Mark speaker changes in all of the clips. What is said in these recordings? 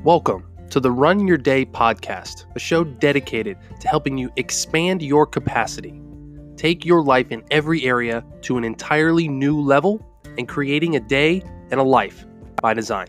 Speaker 1: Welcome to the Run Your Day podcast, a show dedicated to helping you expand your capacity, take your life in every area to an entirely new level, and creating a day and a life by design.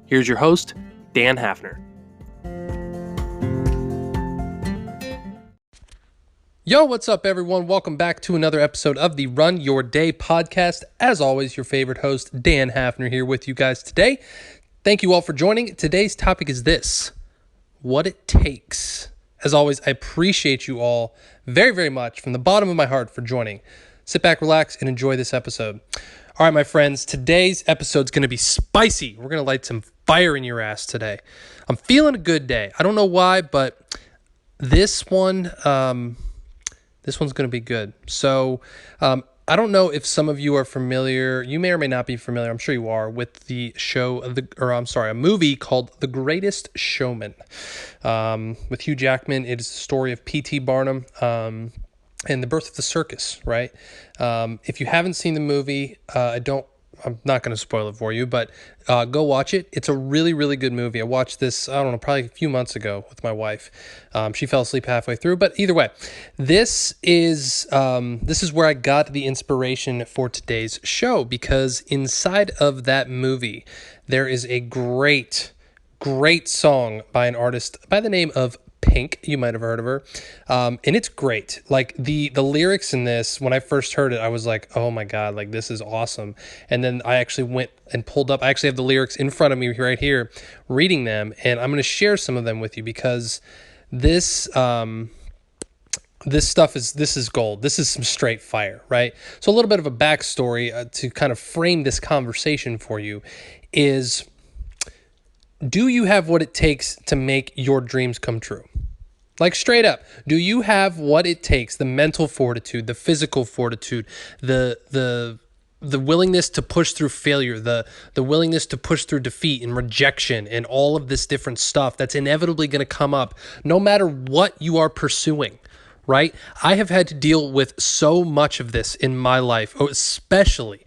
Speaker 1: Here's your host, Dan Hafner. Yo, what's up, everyone? Welcome back to another episode of the Run Your Day podcast. As always, your favorite host, Dan Hafner, here with you guys today. Thank you all for joining. Today's topic is this: what it takes. As always, I appreciate you all very, very much from the bottom of my heart for joining. Sit back, relax, and enjoy this episode. All right, my friends, today's episode is going to be spicy. We're going to light some fire in your ass today. I'm feeling a good day. I don't know why, but this one's going to be good. So, I don't know if some of you are familiar. You may or may not be familiar. I'm sure you are with the show, a movie called The Greatest Showman, with Hugh Jackman. It is the story of P.T. Barnum and the birth of the circus. Right? If you haven't seen the movie, I'm not going to spoil it for you, but go watch it. It's a really, really good movie. I watched this, probably a few months ago with my wife. She fell asleep halfway through, but either way, this is where I got the inspiration for today's show, because inside of that movie, there is a great, great song by an artist by the name of Pink. You might have heard of her. And it's great. Like the lyrics in this, when I first heard it, I was like, oh my God, like this is awesome. And then I actually went and pulled up, I actually have the lyrics in front of me right here, reading them. And I'm going to share some of them with you, because this is gold. This is some straight fire, right? So a little bit of a backstory to kind of frame this conversation for you is, do you have what it takes to make your dreams come true? Like straight up, do you have what it takes, the mental fortitude, the physical fortitude, the willingness to push through failure, the willingness to push through defeat and rejection and all of this different stuff that's inevitably going to come up no matter what you are pursuing, right? I have had to deal with so much of this in my life, especially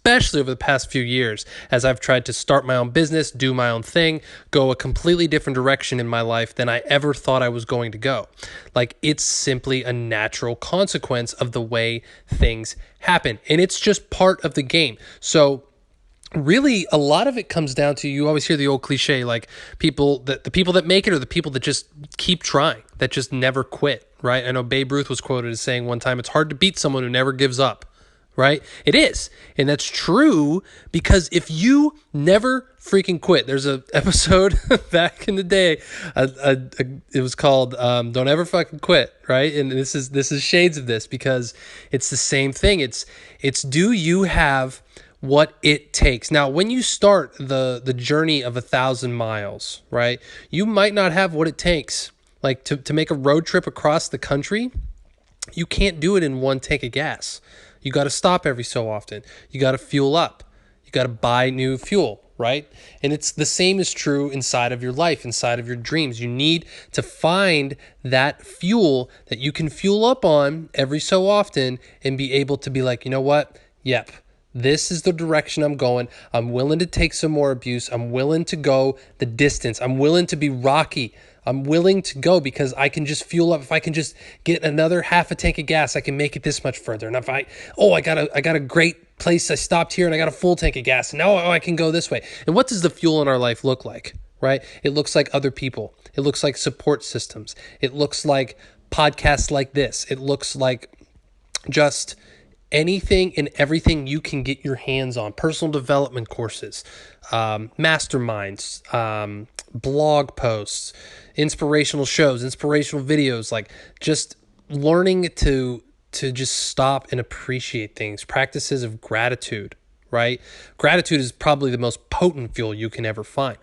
Speaker 1: over the past few years, as I've tried to start my own business, do my own thing, go a completely different direction in my life than I ever thought I was going to go. Like, it's simply a natural consequence of the way things happen, and it's just part of the game. So really, a lot of it comes down to, you always hear the old cliche, like the people that make it are the people that just keep trying, that just never quit, right? I know Babe Ruth was quoted as saying one time, it's hard to beat someone who never gives up, right? It is. And that's true, because if you never freaking quit, there's an episode back in the day, it was called Don't Ever Fucking Quit, right? And this is shades of this, because it's the same thing. It's do you have what it takes? Now, when you start the journey of 1,000 miles, right, you might not have what it takes. Like to make a road trip across the country, you can't do it in one tank of gas. You got to stop every so often. You got to fuel up. You got to buy new fuel, right? And it's the same is true inside of your life, inside of your dreams. You need to find that fuel that you can fuel up on every so often and be able to be like, you know what? Yep. This is the direction I'm going. I'm willing to take some more abuse. I'm willing to go the distance. I'm willing to be rocky. I'm willing to go because I can just fuel up. If I can just get another half a tank of gas, I can make it this much further. And if I got a great place. I stopped here and I got a full tank of gas. And now I can go this way. And what does the fuel in our life look like, right? It looks like other people. It looks like support systems. It looks like podcasts like this. It looks like just anything and everything you can get your hands on. Personal development courses, masterminds, blog posts, inspirational shows, inspirational videos, like just learning to just stop and appreciate things, practices of gratitude, right? Gratitude is probably the most potent fuel you can ever find.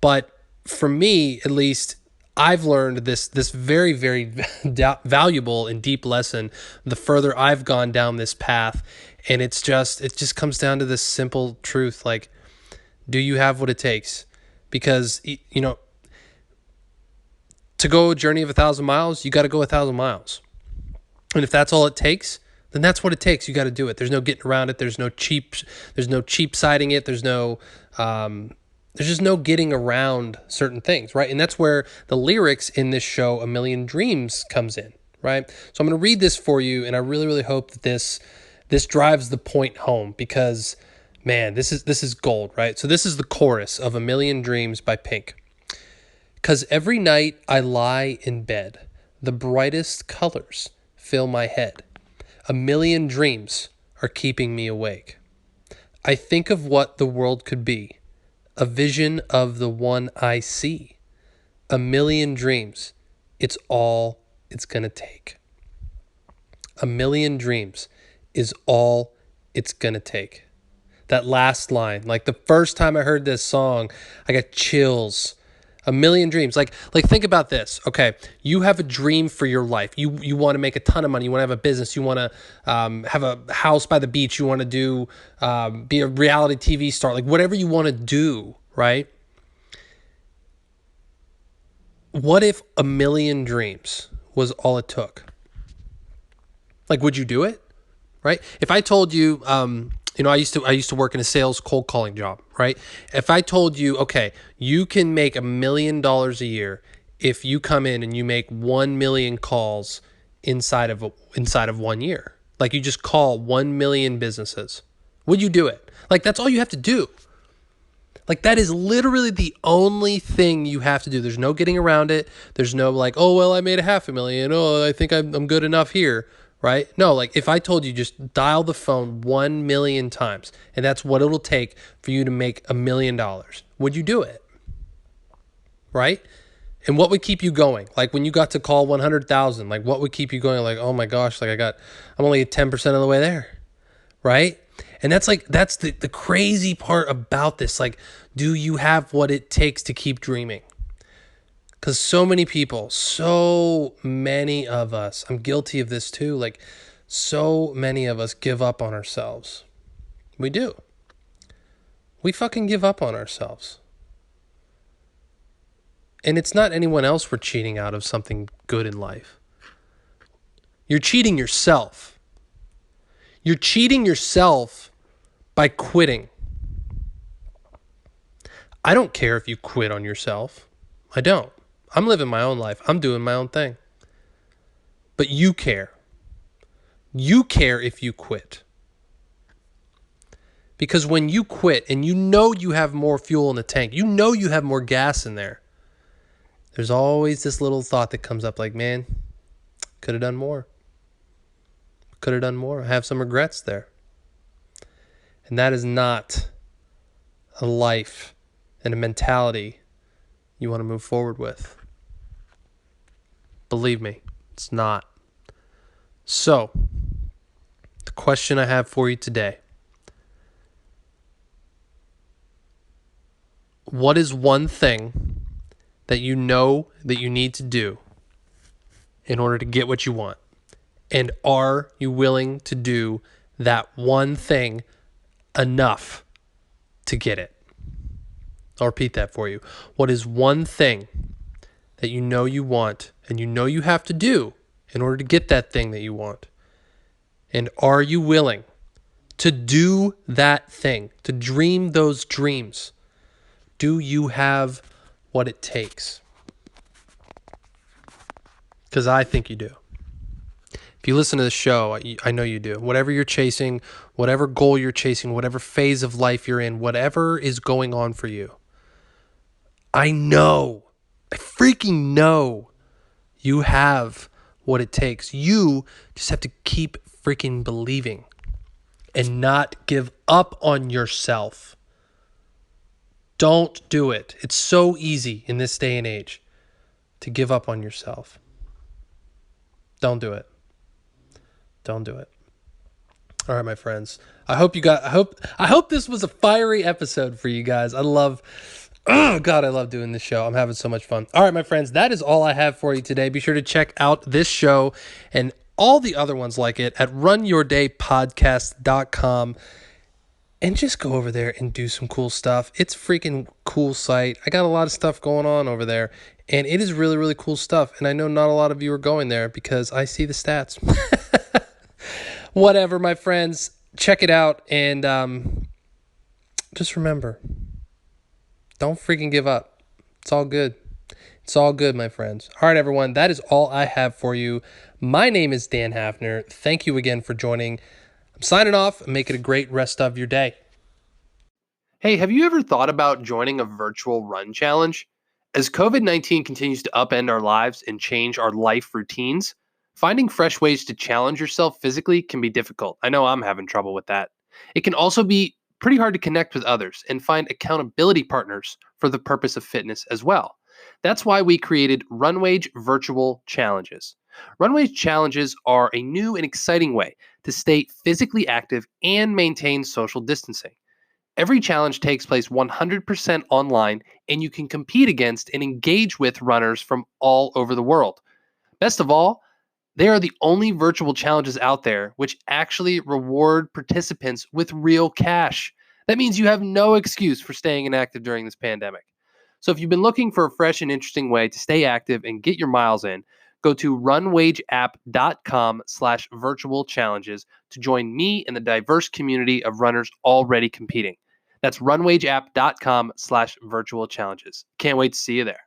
Speaker 1: But for me, at least, I've learned this very, very valuable and deep lesson the further I've gone down this path. And it just comes down to this simple truth. Like, do you have what it takes? Because, to go a journey of 1,000 miles, you got to go 1,000 miles. And if that's all it takes, then that's what it takes. You got to do it. There's no getting around it. There's no cheap siding it. There's no There's just no getting around certain things, right? And that's where the lyrics in this show, A Million Dreams, comes in, right? So I'm going to read this for you, and I really, really hope that this drives the point home, because, man, this is gold, right? So this is the chorus of A Million Dreams by Pink. "'Cause every night I lie in bed, the brightest colors fill my head. A million dreams are keeping me awake. I think of what the world could be, a vision of the one I see. A million dreams, it's all it's gonna take. A million dreams is all it's gonna take." That last line, like the first time I heard this song, I got chills. A million dreams. Like think about this. Okay, you have a dream for your life. You want to make a ton of money. You want to have a business. You want to have a house by the beach. You want to do be a reality TV star. Like whatever you want to do, right? What if a million dreams was all it took? Like, would you do it? Right? If I told you, I used to work in a sales cold calling job, right? If I told you, okay, you can make $1 million a year if you come in and you make 1 million calls inside of 1 year. Like you just call 1 million businesses. Would you do it? Like that's all you have to do. Like that is literally the only thing you have to do. There's no getting around it. There's no like, oh, well, I made $500,000. Oh, I think I'm good enough here. Right? No, like if I told you just dial the phone 1 million times and that's what it'll take for you to make $1 million, would you do it? Right? And what would keep you going? Like when you got to call 100,000, like what would keep you going? Like, oh my gosh, like I'm only at 10% of the way there. Right? And that's the crazy part about this. Like, do you have what it takes to keep dreaming? Because so many people, so many of us, I'm guilty of this too, like so many of us give up on ourselves. We do. We fucking give up on ourselves. And it's not anyone else we're cheating out of something good in life. You're cheating yourself. You're cheating yourself by quitting. I don't care if you quit on yourself. I don't. I'm living my own life. I'm doing my own thing. But you care. You care if you quit. Because when you quit and you know you have more fuel in the tank, you know you have more gas in there, there's always this little thought that comes up like, man, could have done more. Could have done more. I have some regrets there. And that is not a life and a mentality you want to move forward with. Believe me, it's not. So, the question I have for you today: what is one thing that you know that you need to do in order to get what you want? And are you willing to do that one thing enough to get it? I'll repeat that for you. What is one thing that you know you want and you know you have to do in order to get that thing that you want? And are you willing to do that thing, to dream those dreams? Do you have what it takes? Because I think you do. If you listen to the show, I know you do. Whatever you're chasing, whatever goal you're chasing, whatever phase of life you're in, whatever is going on for you, I freaking know you have what it takes. You just have to keep freaking believing and not give up on yourself. Don't do it. It's so easy in this day and age to give up on yourself. Don't do it. Don't do it. All right, my friends. I hope this was a fiery episode for you guys. Oh, God, I love doing this show. I'm having so much fun. All right, my friends, that is all I have for you today. Be sure to check out this show and all the other ones like it at runyourdaypodcast.com and just go over there and do some cool stuff. It's a freaking cool site. I got a lot of stuff going on over there, and it is really, really cool stuff. And I know not a lot of you are going there because I see the stats. Whatever, my friends. Check it out, and just remember, Don't freaking give up. It's all good. It's all good, my friends. All right, everyone. That is all I have for you. My name is Dan Hafner. Thank you again for joining. I'm signing off and make it a great rest of your day. Hey, have you ever thought about joining a virtual run challenge? As COVID-19 continues to upend our lives and change our life routines, finding fresh ways to challenge yourself physically can be difficult. I know I'm having trouble with that. It can also be pretty hard to connect with others and find accountability partners for the purpose of fitness as well. That's why we created Runwage Virtual Challenges. Runwage Challenges are a new and exciting way to stay physically active and maintain social distancing. Every challenge takes place 100% online, and you can compete against and engage with runners from all over the world. Best of all, they are the only virtual challenges out there which actually reward participants with real cash. That means you have no excuse for staying inactive during this pandemic. So if you've been looking for a fresh and interesting way to stay active and get your miles in, go to runwageapp.com/virtual challenges to join me and the diverse community of runners already competing. That's runwageapp.com/virtual challenges. Can't wait to see you there.